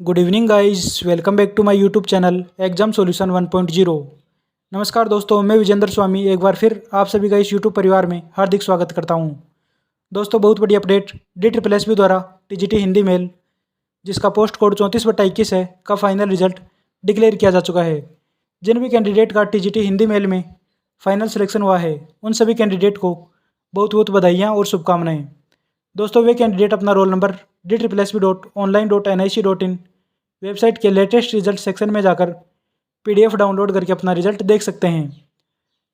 Good evening guys, welcome back to my YouTube channel exam solution 1.0। नमस्कार दोस्तों, मैं विजेंद्र स्वामी एक बार फिर आप सभी का इस यूट्यूब परिवार में हार्दिक स्वागत करता हूं। दोस्तों, बहुत बड़ी अपडेट DSSB द्वारा TGT हिंदी मेल, जिसका पोस्ट कोड 34/21 है, का फाइनल रिजल्ट डिक्लेयर किया जा चुका है। जिन भी कैंडिडेट का TGT हिंदी मेल में फाइनल सिलेक्शन हुआ है, उन सभी कैंडिडेट को बहुत बहुत बधाइयाँ और शुभकामनाएँ। दोस्तों, वे कैंडिडेट अपना रोल नंबर DSSB.online.nic.in वेबसाइट के लेटेस्ट रिजल्ट सेक्शन में जाकर PDF डाउनलोड करके अपना रिजल्ट देख सकते हैं।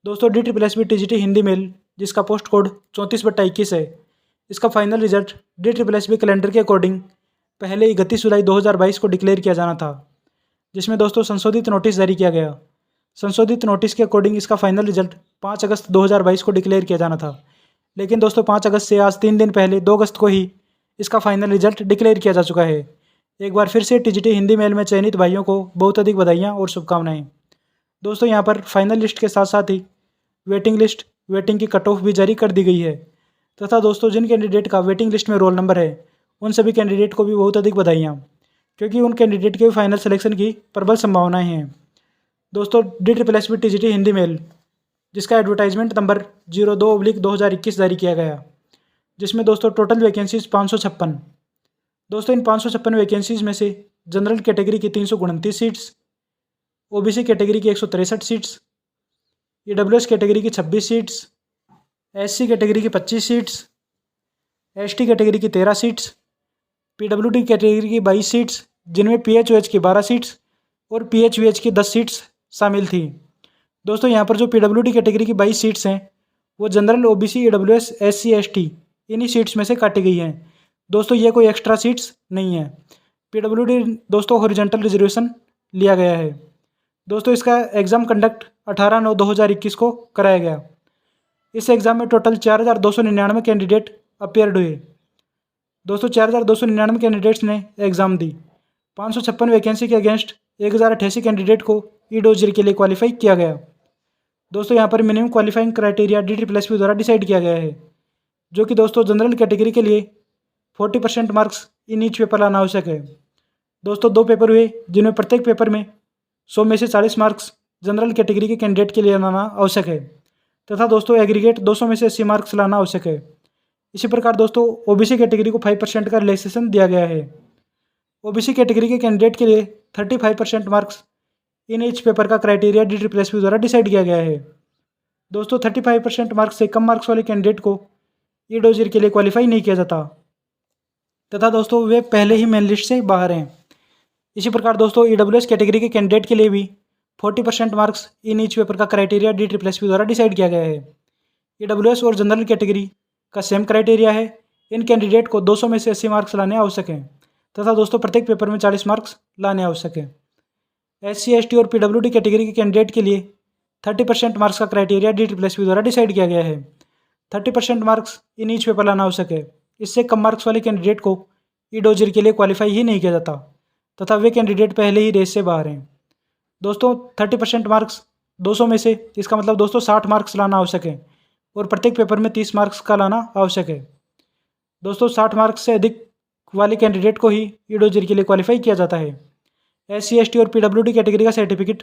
दोस्तों, DSSB TGT हिंदी मेल, जिसका पोस्ट कोड 34/21 है, इसका फाइनल रिजल्ट DSSB कैलेंडर के अकॉर्डिंग पहले 31 जुलाई 2022 को डिक्लेयर किया जाना था, जिसमें दोस्तों संशोधित नोटिस जारी किया गया। संशोधित नोटिस के अकॉर्डिंग इसका फाइनल रिजल्ट 5 अगस्त 2022 को डिक्लेयर किया जाना था, लेकिन दोस्तों 5 अगस्त से आज 3 दिन पहले 2 अगस्त को ही इसका फाइनल रिजल्ट डिक्लेयर किया जा चुका है। एक बार फिर से TGT हिंदी मेल में चयनित भाइयों को बहुत अधिक बधाइयाँ और शुभकामनाएं। दोस्तों, यहाँ पर फाइनल लिस्ट के साथ साथ ही वेटिंग की कट ऑफ भी जारी कर दी गई है, तथा दोस्तों जिन कैंडिडेट का वेटिंग लिस्ट में रोल नंबर है, उन सभी कैंडिडेट को भी बहुत अधिक बधाइयाँ, क्योंकि उन कैंडिडेट के फाइनल सिलेक्शन की प्रबल संभावनाएँ हैं। दोस्तों, DSSB TGT हिंदी मेल, जिसका एडवर्टाइजमेंट नंबर 02/2021 जारी किया गया, जिसमें दोस्तों टोटल वैकेंसीज 556। दोस्तों, इन 556 वैकेंसीज में से जनरल कैटेगरी की 329 सीट्स, OBC कैटेगरी की 163 सीट्स, EWS कैटेगरी की 26 सीट्स, SC कैटेगरी की 25 सीट्स, ST कैटेगरी की 13 सीट्स, PWD कैटेगरी की 22 सीट्स, जिनमें PHOH की 12 सीट्स और PHVH की 10 सीट्स शामिल थी। दोस्तों, यहाँ पर जो PWD कैटेगरी की 22 सीट्स हैं, वो general, OBC, EWS, SC, ST इन्हीं सीट्स में से काटी गई हैं। दोस्तों, ये कोई एक्स्ट्रा सीट्स नहीं है। PWD दोस्तों हॉरिजॉन्टल रिजर्वेशन लिया गया है। दोस्तों, इसका एग्ज़ाम कंडक्ट 18/9/2021 को कराया गया। इस एग्ज़ाम में टोटल 4299 कैंडिडेट अपेयर्ड हुए। दोस्तों, 4299 कैंडिडेट्स ने एग्ज़ाम दी। 556 वैकेंसी के अगेंस्ट 1088 कैंडिडेट को EDOJR के लिए क्वालिफाई किया गया। दोस्तों, यहाँ पर मिनिमम क्वालिफाइंग क्राइटेरिया DSSB द्वारा डिसाइड किया गया है, जो कि दोस्तों जनरल कैटेगरी के लिए 40% मार्क्स इन ईच पेपर लाना आवश्यक है। दोस्तों, 2 पेपर हुए, जिनमें प्रत्येक पेपर में 100 में से 40 मार्क्स जनरल कैटेगरी के कैंडिडेट के लिए लाना आवश्यक है, तथा दोस्तों एग्रीगेट 200 में से 80 मार्क्स लाना आवश्यक है। इसी प्रकार दोस्तों OBC कैटेगरी को 5% का रिलैक्सेशन दिया गया है। OBC कैटेगरी के कैंडिडेट के लिए 35% मार्क्स इन ईच पेपर का क्राइटेरिया DSSB द्वारा डिसाइड किया गया है। दोस्तों, 35% मार्क्स से कम मार्क्स वाले कैंडिडेट को EDOJR के लिए क्वालिफाई नहीं किया जाता, तथा दोस्तों वे पहले ही मेन लिस्ट से बाहर हैं। इसी प्रकार दोस्तों EWS कैटेगरी के कैंडिडेट के लिए भी 40% मार्क्स इन ईच पेपर का क्राइटेरिया DSSB द्वारा डिसाइड किया गया है। EWS और जनरल कैटेगरी का सेम क्राइटेरिया है। इन कैंडिडेट को 200 में से 80 मार्क्स लाने आवश्यक हैं, तथा दोस्तों प्रत्येक पेपर में 40 मार्क्स लाने आवश्यक है। SC, ST और PWD कैटेगरी के कैंडिडेट के लिए 30% मार्क्स का क्राइटेरिया DSSB द्वारा डिसाइड किया गया है। 30% मार्क्स इन ईच पेपर लाना आवश्यक है। इससे कम मार्क्स वाले कैंडिडेट को EDOJR के लिए क्वालिफाई ही नहीं किया जाता, तथा वे कैंडिडेट पहले ही रेस से बाहर हैं। दोस्तों, 30% मार्क्स 200 में से, इसका मतलब दोस्तों 60 मार्क्स लाना आवश्यक है, और प्रत्येक पेपर में 30 मार्क्स का लाना आवश्यक है। दोस्तों, 60 मार्क्स से अधिक वाले कैंडिडेट को ही EDOJR के लिए क्वालिफाई किया जाता है। SC, ST और PWD कैटेगरी का सर्टिफिकेट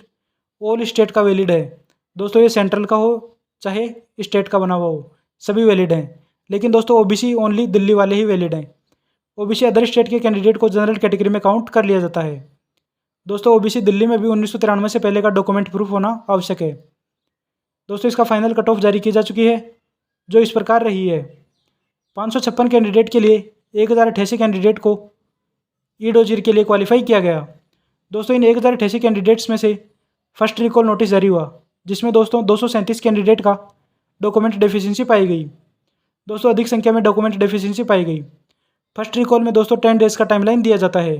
ऑल स्टेट का वैलिड है। दोस्तों, ये सेंट्रल का हो चाहे स्टेट का बना हुआ हो, सभी वैलिड हैं। लेकिन दोस्तों OBC ओनली दिल्ली वाले ही वैलिड हैं। OBC अदर स्टेट के कैंडिडेट को जनरल कैटेगरी में काउंट कर लिया जाता है। दोस्तों, OBC दिल्ली में भी 1993 से पहले का डॉक्यूमेंट प्रूफ होना आवश्यक है। दोस्तों, इसका फाइनल कट ऑफ जारी की जा चुकी है, जो इस प्रकार रही है। 556 कैंडिडेट के लिए 1088 कैंडिडेट को EDOJR के लिए क्वालिफाई किया गया। दोस्तों, इन 1088 कैंडिडेट्स में से फर्स्ट रिकॉल नोटिस जारी हुआ, जिसमें दोस्तों 237 कैंडिडेट का डॉक्यूमेंट डेफिशिएंसी पाई गई। दोस्तों, अधिक संख्या में डॉक्यूमेंट डेफिशिएंसी पाई गई। फर्स्ट रिकॉल में दोस्तों 10 डेज़ का टाइमलाइन दिया जाता है।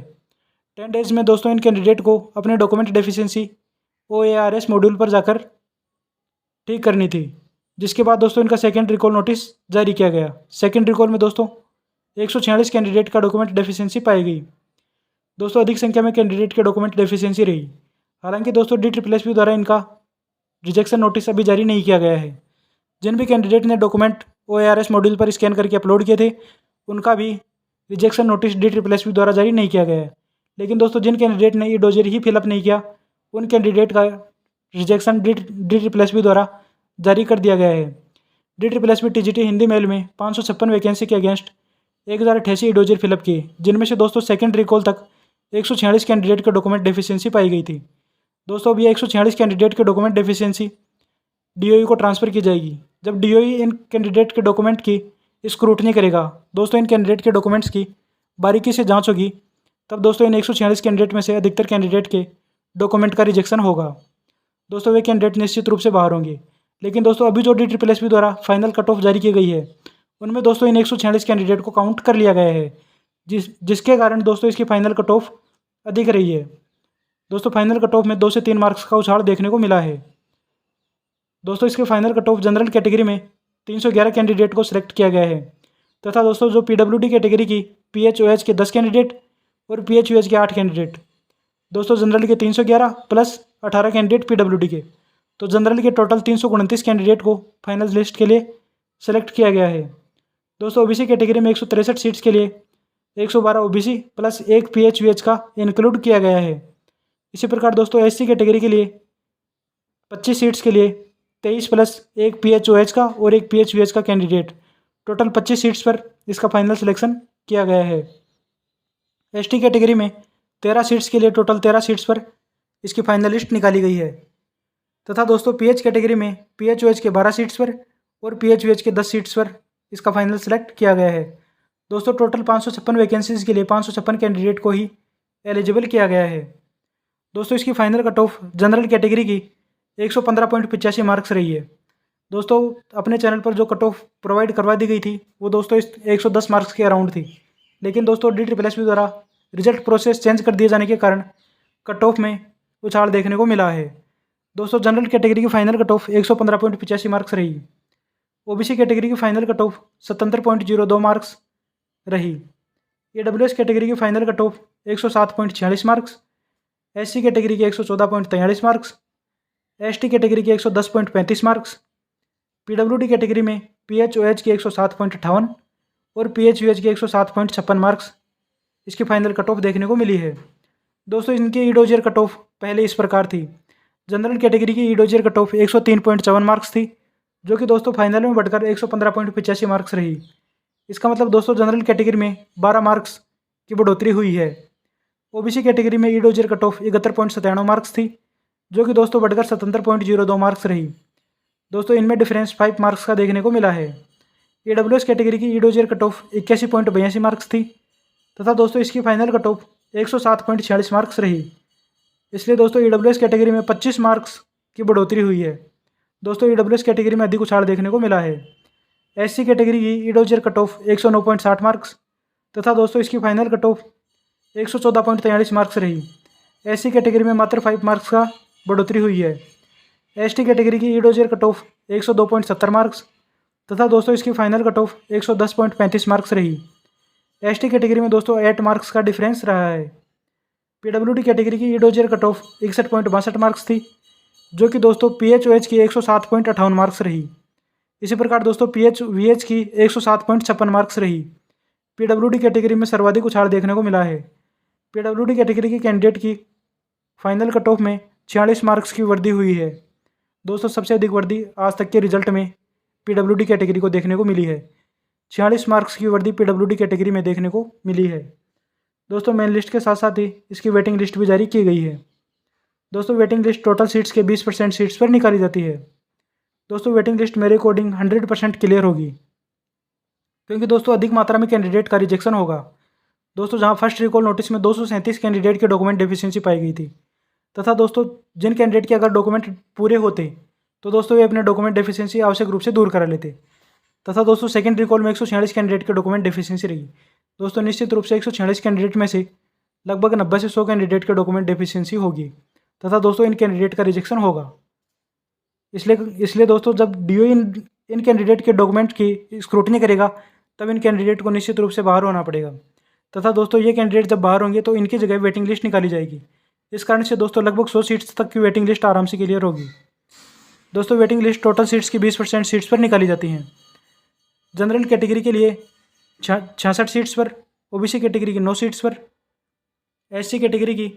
10 डेज़ में दोस्तों इन कैंडिडेट को अपने डॉक्यूमेंट डेफिशिएंसी OARS मॉड्यूल पर जाकर ठीक करनी थी, जिसके बाद दोस्तों इनका सेकेंड रिकॉल नोटिस जारी किया गया। सेकेंड रिकॉल में दोस्तों 146 कैंडिडेट का डॉक्यूमेंट डेफिशिएंसी पाई गई। दोस्तों, अधिक संख्या में कैंडिडेट के डॉक्यूमेंट डेफिशिएंसी रही। हालांकि दोस्तों DSSB द्वारा इनका रिजेक्शन नोटिस अभी जारी नहीं किया गया है। जिन भी कैंडिडेट ने डॉक्यूमेंट OARS मॉड्यूल पर स्कैन करके अपलोड किए थे, उनका भी रिजेक्शन नोटिस DSSB द्वारा जारी नहीं किया गया है। लेकिन दोस्तों जिन कैंडिडेट ने ई डोजियर ही फिलअप नहीं किया उन कैंडिडेट का rejection D triple S B द्वारा जारी कर दिया गया है। D triple S B TGT Hindi male में 556 वैकेंसी के अगेंस्ट 1088 ई डोजियर फिलअप किए, जिनमें से दोस्तों सेकेंड रिकॉल तक 146 कैंडिडेट के डॉक्यूमेंट डेफिशिएंसी पाई गई थी। दोस्तों अब ये 146 कैंडिडेट के डॉक्यूमेंट डेफिशिएंसी डीओई को ट्रांसफ़र की जाएगी। जब डीओई इन कैंडिडेट के डॉक्यूमेंट की स्क्रूटनी करेगा, दोस्तों इन कैंडिडेट के डॉक्यूमेंट्स की बारीकी से जांच होगी, तब दोस्तों इन 146 कैंडिडेट में से अधिकतर कैंडिडेट के डॉक्यूमेंट का रिजेक्शन होगा। दोस्तों वे कैंडिडेट निश्चित रूप से बाहर होंगे। लेकिन दोस्तों अभी जो डी ट्रिपल एस बी द्वारा फाइनल कट ऑफ जारी की गई है उनमें दोस्तों इन 146 कैंडिडेट को काउंट कर लिया गया है, जिसके कारण दोस्तों इसकी फाइनल कट ऑफ अधिक रही है। दोस्तों फाइनल कट ऑफ में 2 से 3 मार्क्स का उछाल देखने को मिला है। दोस्तों इसके final cut off general category में 311 कैंडिडेट को सिलेक्ट किया गया है, तथा दोस्तों जो पीडब्ल्यूडी कैटेगरी की पीएचओएच के 10 कैंडिडेट और पीएचयूएच के 8 कैंडिडेट, दोस्तों जनरल के 311 प्लस 18 कैंडिडेट पीडब्ल्यूडी के, तो जनरल के टोटल 329 कैंडिडेट को फाइनल लिस्ट के लिए सेलेक्ट किया गया है। दोस्तों ओबीसी कैटेगरी में 163 सीट्स के लिए 112 ओबीसी प्लस 1 पीएचयूएच का इंक्लूड किया गया है। इसी प्रकार दोस्तों एससी कैटेगरी के लिए 25 सीट्स के लिए 23 प्लस 1 पीएचओएच का और 1 पीएचयूएच का कैंडिडेट, टोटल 25 सीट्स पर इसका फाइनल सिलेक्शन किया गया है। एसटी कैटेगरी में 13 सीट्स के लिए टोटल 13 सीट्स पर इसकी फाइनल लिस्ट निकाली गई है, तथा दोस्तों पीएच कैटेगरी में पीएचओएच के 12 सीट्स पर और पीएचयूएच के 10 सीट्स पर इसका फाइनल सेलेक्ट किया गया है। दोस्तों टोटल 556 वैकेंसीज के लिए 556 कैंडिडेट को ही एलिजिबल किया गया है। दोस्तों इसकी final cut off general category की 115.85 मार्क्स रही है। दोस्तों अपने चैनल पर जो कट ऑफ प्रोवाइड करवा दी गई थी वो दोस्तों इस 110 मार्क्स के अराउंड थी, लेकिन दोस्तों डी ट्रिपल एस बी द्वारा रिजल्ट प्रोसेस चेंज कर दिए जाने के कारण कट ऑफ में उछाल देखने को मिला है। दोस्तों जनरल कैटेगरी की फाइनल कट ऑफ 115.85 मार्क्स रही। ओबीसी कैटेगरी की फाइनल कट ऑफ 77.02 मार्क्स रही। ईडब्ल्यूएस कैटेगरी की final cut off 107.46 marks, SC category के 114.43 मार्क्स, एसटी कैटेगरी के 110.35 मार्क्स, पीडब्ल्यूडी कैटेगरी में पीएचओएच की 107.58 और पीएचयूएच की 107.56 मार्क्स इसकी फाइनल कट ऑफ देखने को मिली है। दोस्तों इनकी ई डोजियर कट ऑफ पहले इस प्रकार थी। जनरल कैटेगरी की ई डोजियर कट ऑफ 103.54 मार्क्स थी, जो कि दोस्तों फाइनल में बढ़कर 115.85 मार्क्स रही। इसका मतलब दोस्तों जनरल कैटेगरी में 12 मार्क्स की बढ़ोतरी हुई है। ओबीसी कैटेगरी में ई डोजियर कट ऑफ 71.97 मार्क्स थी, जो कि दोस्तों बढ़कर 77.02 मार्क्स रही। दोस्तों इनमें डिफरेंस 5 मार्क्स का देखने को मिला है। ईडब्ल्यूएस कैटेगरी की ई डोजियर कट ऑफ 81.82 मार्क्स थी, तथा दोस्तों इसकी फाइनल कट ऑफ 107.46 मार्क्स रही। इसलिए दोस्तों ईडब्ल्यूएस कैटेगरी में 25 मार्क्स की बढ़ोतरी हुई है। दोस्तों ईडब्ल्यूएस कैटेगरी में अधिक उछाल देखने को मिला है। एससी कैटेगरी की ई डोजियर कट ऑफ 109.60 मार्क्स, तथा दोस्तों इसकी फाइनल कट ऑफ 114.43 मार्क्स रही। एससी कैटेगरी में मात्र 5 मार्क्स का बढ़ोतरी हुई है। एसटी कैटेगरी की ई डोजियर कट ऑफ 102.70 मार्क्स, तथा दोस्तों इसकी फाइनल कट ऑफ 110.35 मार्क्स रही। एसटी कैटेगरी में दोस्तों 8 मार्क्स का डिफरेंस रहा है। पीडब्ल्यूडी कैटेगरी की ई डोजियर कट ऑफ 61.62 मार्क्स थी, जो कि दोस्तों पीएचओएच की 107.58 मार्क्स रही। इसी प्रकार दोस्तों पीएचवीएच की 107.56 मार्क्स रही। पीडब्ल्यूडी कैटेगरी में सर्वाधिक उछाल देखने को मिला है। पीडब्ल्यूडी कैटेगरी के कैंडिडेट की फाइनल कट ऑफ में 46 मार्क्स की वृद्धि हुई है। दोस्तों सबसे अधिक वृद्धि आज तक के रिजल्ट में पीडब्ल्यूडी कैटेगरी को देखने को मिली है। 46 मार्क्स की वृद्धि पीडब्ल्यूडी कैटेगरी में देखने को मिली है। दोस्तों मेन लिस्ट के साथ साथ ही इसकी वेटिंग लिस्ट भी जारी की गई है। दोस्तों वेटिंग लिस्ट टोटल सीट्स के 20% सीट्स पर निकाली जाती है। दोस्तों वेटिंग लिस्ट मेरे अकॉर्डिंग 100% क्लियर होगी, क्योंकि दोस्तों अधिक मात्रा में कैंडिडेट का रिजेक्शन होगा। दोस्तों जहां फर्स्ट रिकॉल नोटिस में 237 कैंडिडेट के डॉक्यूमेंट डेफिशिएंसी पाई गई थी, तथा दोस्तों जिन कैंडिडेट के अगर डॉक्यूमेंट पूरे होते तो दोस्तों वे अपने डॉक्यूमेंट डेफिशिएंसी आवश्यक रूप से दूर करा लेते, तथा दोस्तों सेकंड रिकॉल में 146 कैंडिडेट के डॉक्यूमेंट डेफिशिएंसी रही। दोस्तों निश्चित रूप से 146 कैंडिडेट में से लगभग 90 से 100 कैंडिडेट के डॉक्यूमेंट डेफिशिएंसी होगी, तथा दोस्तों इन कैंडिडेट का रिजेक्शन होगा। इसलिए दोस्तों जब डीओ इन कैंडिडेट के डॉक्यूमेंट की स्क्रूटनी करेगा, तब इन कैंडिडेट को निश्चित रूप से बाहर होना पड़ेगा, तथा दोस्तों ये कैंडिडेट जब बाहर होंगे तो इनकी जगह वेटिंग लिस्ट निकाली जाएगी। इस कारण से दोस्तों लगभग 100 सीट्स तक की वेटिंग लिस्ट आराम से क्लियर होगी। दोस्तों वेटिंग लिस्ट टोटल सीट्स की 20% सीट्स पर निकाली जाती हैं। जनरल कैटेगरी के लिए 66 सीट्स पर, ओबीसी कैटेगरी की 9 सीट्स पर, SC कैटेगरी की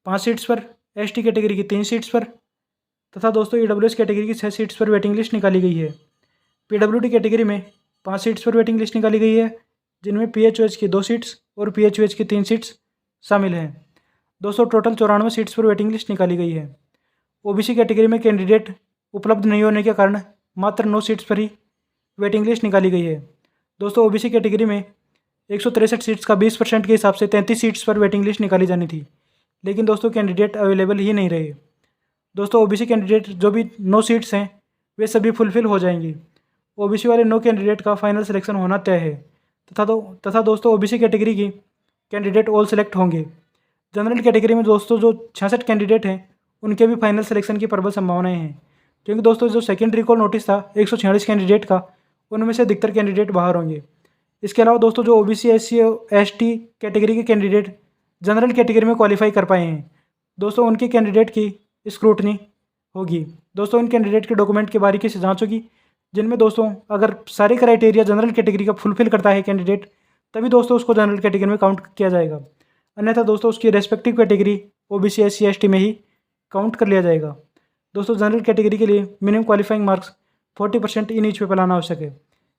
5 सीट्स पर, ST कैटेगरी की 3 सीट्स पर तथा दोस्तों EWS कैटेगरी की 6 सीट्स पर वेटिंग लिस्ट निकाली गई है। PWD कैटेगरी में 5 सीट्स पर वेटिंग लिस्ट निकाली गई है, जिनमें PHOH की 2 सीट्स और PHOH की 3 सीट्स शामिल हैं। दोस्तों टोटल 94 सीट्स पर वेटिंग लिस्ट निकाली गई है। OBC कैटेगरी में कैंडिडेट उपलब्ध नहीं होने के कारण मात्र 9 सीट्स पर ही वेटिंग लिस्ट निकाली गई है। दोस्तों OBC कैटेगरी में 163 सीट्स का 20% के हिसाब से 33 सीट्स पर वेटिंग लिस्ट निकाली जानी थी, लेकिन दोस्तों कैंडिडेट अवेलेबल ही नहीं रहे। दोस्तों OBC कैंडिडेट जो भी 9 सीट्स हैं वे सभी फुलफिल हो जाएंगी। OBC वाले 9 कैंडिडेट का फाइनल सिलेक्शन होना तय है तथा दोस्तों OBC कैटेगरी की कैंडिडेट ऑल सेलेक्ट होंगे। जनरल कैटेगरी में दोस्तों जो 66 कैंडिडेट हैं उनके भी फाइनल सिलेक्शन की प्रबल संभावनाएं हैं, क्योंकि दोस्तों जो सेकेंड रिकॉल नोटिस था 146 कैंडिडेट का, उनमें से अधिकतर कैंडिडेट बाहर होंगे। इसके अलावा दोस्तों जो OBC SC ST कैटेगरी के कैंडिडेट जनरल कैटेगरी में क्वालिफाई कर पाए हैं, दोस्तों उनके कैंडिडेट की स्क्रूटनी होगी। दोस्तों इन कैंडिडेट के डॉक्यूमेंट की बारीकी से जांच होगी, जिनमें दोस्तों अगर सारे क्राइटेरिया जनरल कैटेगरी का फुलफिल करता है कैंडिडेट, तभी दोस्तों उसको जनरल कैटेगरी में काउंट किया जाएगा, अन्यथा दोस्तों उसकी respective category OBC SC ST में ही काउंट कर लिया जाएगा। दोस्तों जनरल कैटेगरी के लिए minimum qualifying marks 40% in each paper लाना आवश्यक है।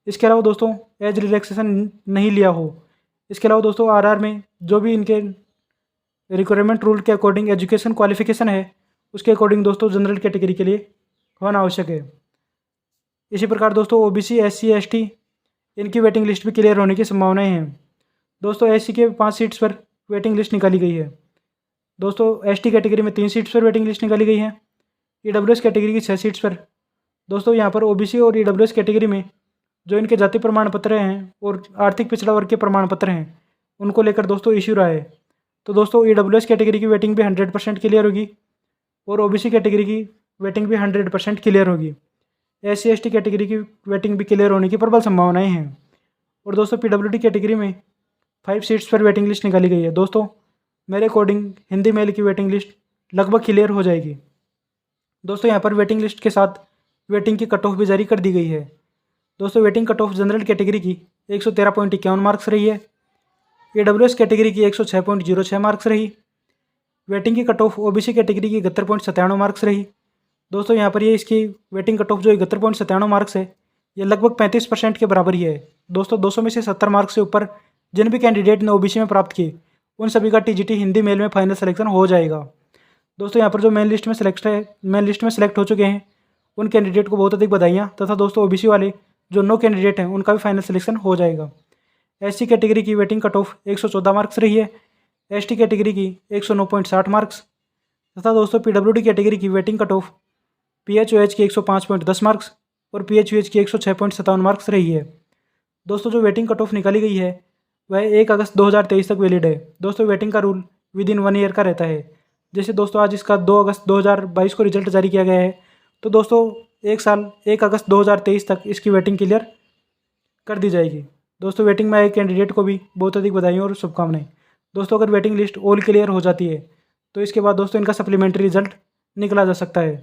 इसके अलावा दोस्तों एज रिलैक्सेशन नहीं लिया हो। इसके अलावा दोस्तों RR में जो भी इनके रिक्वायरमेंट रूल के अकॉर्डिंग एजुकेशन क्वालिफिकेशन है, उसके अकॉर्डिंग दोस्तों जनरल कैटेगरी के लिए होना आवश्यक है। इसी प्रकार दोस्तों OBC SC ST इनकी वेटिंग लिस्ट भी क्लियर होने की संभावनाएं हैं। दोस्तों SC के 5 सीट्स पर वेटिंग लिस्ट निकाली गई है। दोस्तों ST कैटेगरी में 3 सीट्स पर वेटिंग लिस्ट निकाली गई है। EWS कैटेगरी की 6 सीट्स पर। दोस्तों यहाँ पर OBC और EWS कैटेगरी में जो इनके जाति प्रमाण पत्र हैं और आर्थिक पिछड़ा वर्ग के प्रमाण पत्र हैं, उनको लेकर दोस्तों इश्यू रहा है। तो दोस्तों EWS कैटेगरी की वेटिंग भी 100% क्लियर होगी और OBC कैटेगरी की वेटिंग भी 100% क्लियर होगी। SC ST कैटेगरी की वेटिंग भी क्लियर होने की प्रबल संभावनाएं हैं। और दोस्तों PWD कैटेगरी में 5 सीट्स पर वेटिंग लिस्ट निकाली गई है। दोस्तों मेरे अकॉर्डिंग हिंदी मेल की वेटिंग लिस्ट लगभग क्लियर हो जाएगी। दोस्तों यहाँ पर वेटिंग लिस्ट के साथ वेटिंग की कट ऑफ भी जारी कर दी गई है। दोस्तों waiting cut off general category की 113.51 मार्क्स रही है। EWS कैटेगरी की 106.06 मार्क्स रही। वेटिंग की कट ऑफ OBC कैटेगरी की 71.97 मार्क्स रही। दोस्तों यहाँ पर ये इसकी वेटिंग कट ऑफ जो 71.97 मार्क्स है, ये लगभग 35% के बराबर ही है। दोस्तों 200 में से 70 मार्क्स से ऊपर जिन भी कैंडिडेट ने OBC में प्राप्त किए, उन सभी का TGT हिंदी मेल में फाइनल सिलेक्शन हो जाएगा। दोस्तों यहाँ पर जो मेन लिस्ट में सेलेक्ट हो चुके हैं, उन कैंडिडेट को बहुत अधिक बधाइयाँ तथा दोस्तों OBC वाले जो 9 कैंडिडेट हैं उनका भी फाइनल सिलेक्शन हो जाएगा। SC कैटेगरी की वेटिंग कट ऑफ 114 मार्क्स रही है। ST कैटेगरी की 109.60 मार्क्स तथा दोस्तों PWD कैटेगरी की वेटिंग कट ऑफ PHOH की 105.10 मार्क्स और PHOH की 106.57 मार्क्स रही है। दोस्तों जो वेटिंग कट ऑफ निकाली गई है वह 1 अगस्त 2023 तक वैलिड है। दोस्तों वेटिंग का रूल विदिन 1 ईयर का रहता है। जैसे दोस्तों आज इसका 2 अगस्त 2022 को रिजल्ट जारी किया गया है, तो दोस्तों 1 अगस्त 2023 तक इसकी वेटिंग क्लियर कर दी जाएगी। दोस्तों वेटिंग में आए कैंडिडेट को भी बहुत अधिक बधाई और शुभकामनाएं। दोस्तों अगर वेटिंग लिस्ट ऑल क्लियर हो जाती है तो इसके बाद दोस्तों इनका सप्लीमेंट्री रिजल्ट निकला जा सकता है।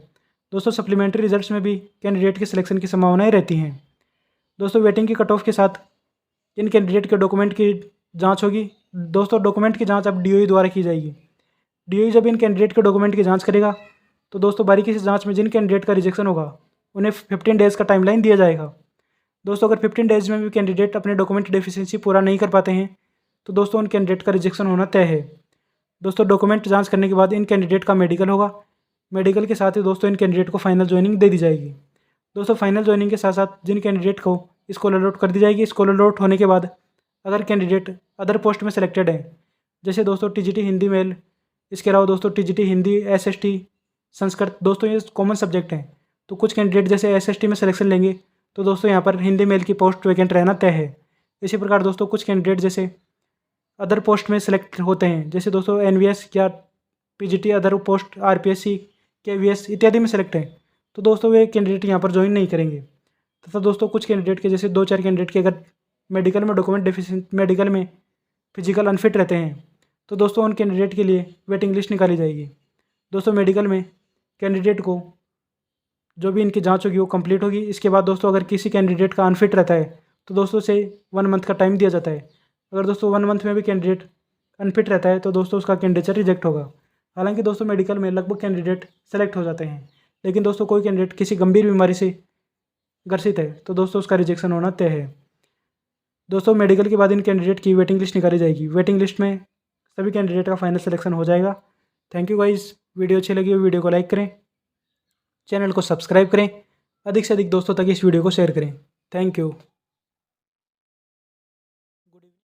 दोस्तों सप्लीमेंट्री रिजल्ट्स में भी कैंडिडेट के सिलेक्शन की संभावनाएं रहती हैं। दोस्तों वेटिंग की कट ऑफ के साथ इन कैंडिडेट के डॉक्यूमेंट की जांच होगी। दोस्तों डॉक्यूमेंट की जांच अब DOE द्वारा की जाएगी। DOE जब इन कैंडिडेट के डॉक्यूमेंट की जांच करेगा तो दोस्तों बारीकी से जांच में जिन कैंडिडेट का रिजेक्शन होगा उन्हें 15 डेज़ का टाइमलाइन दिया जाएगा। दोस्तों अगर 15 डेज़ में भी कैंडिडेट अपने डॉक्यूमेंट डेफिशिएंसी पूरा नहीं कर पाते हैं तो दोस्तों उन कैंडिडेट का रिजेक्शन होना तय है। दोस्तों डॉक्यूमेंट जांच करने के बाद इन कैंडिडेट का मेडिकल होगा। मेडिकल के साथ ही दोस्तों इन कैंडिडेट को फाइनल ज्वाइनिंग दे दी जाएगी। दोस्तों फाइनल ज्वाइनिंग के साथ साथ जिन कैंडिडेट को स्कॉलर अलॉट कर दी जाएगी, स्कॉलर अलॉट होने के बाद अगर कैंडिडेट अदर पोस्ट में सिलेक्टेड है, जैसे दोस्तों TGT हिंदी मेल, इसके अलावा दोस्तों TGT हिंदी SST संस्कृत, दोस्तों ये कॉमन सब्जेक्ट हैं, तो कुछ कैंडिडेट जैसे SST में सिलेक्शन लेंगे तो दोस्तों यहाँ पर हिंदी मेल की पोस्ट वैकेंट रहना तय है। इसी प्रकार दोस्तों कुछ कैंडिडेट जैसे अदर पोस्ट में सिलेक्ट होते हैं, जैसे दोस्तों NVS या PGT other post RPSC KVS इत्यादि में सेलेक्ट हैं, तो दोस्तों वे कैंडिडेट यहाँ पर ज्वाइन नहीं करेंगे। तथा दोस्तों कुछ कैंडिडेट के जैसे 2-4 कैंडिडेट के अगर मेडिकल में डॉक्यूमेंट डेफिशिएंट, मेडिकल में फिजिकल अनफिट रहते हैं, तो दोस्तों उन कैंडिडेट के लिए वेटिंग लिस्ट निकाली जाएगी। दोस्तों मेडिकल में कैंडिडेट को जो भी इनकी जांच होगी वो कंप्लीट होगी। इसके बाद दोस्तों अगर किसी कैंडिडेट का अनफिट रहता है तो दोस्तों से 1 मंथ का टाइम दिया जाता है। अगर दोस्तों 1 मंथ में भी कैंडिडेट अनफिट रहता है तो दोस्तों उसका कैंडिडेचर रिजेक्ट होगा। हालांकि दोस्तों मेडिकल में लगभग कैंडिडेट सेलेक्ट हो जाते हैं, लेकिन दोस्तों कोई कैंडिडेट किसी गंभीर बीमारी से ग्रसित है तो दोस्तों उसका रिजेक्शन होना तय है। दोस्तों मेडिकल के बाद इन कैंडिडेट की वेटिंग लिस्ट निकाली जाएगी। वेटिंग लिस्ट में सभी कैंडिडेट का फाइनल सिलेक्शन हो जाएगा। Thank you guys. वीडियो अच्छी लगी हो वीडियो को लाइक करें, चैनल को सब्सक्राइब करें, अधिक से अधिक दोस्तों तक इस वीडियो को शेयर करें। Thank you.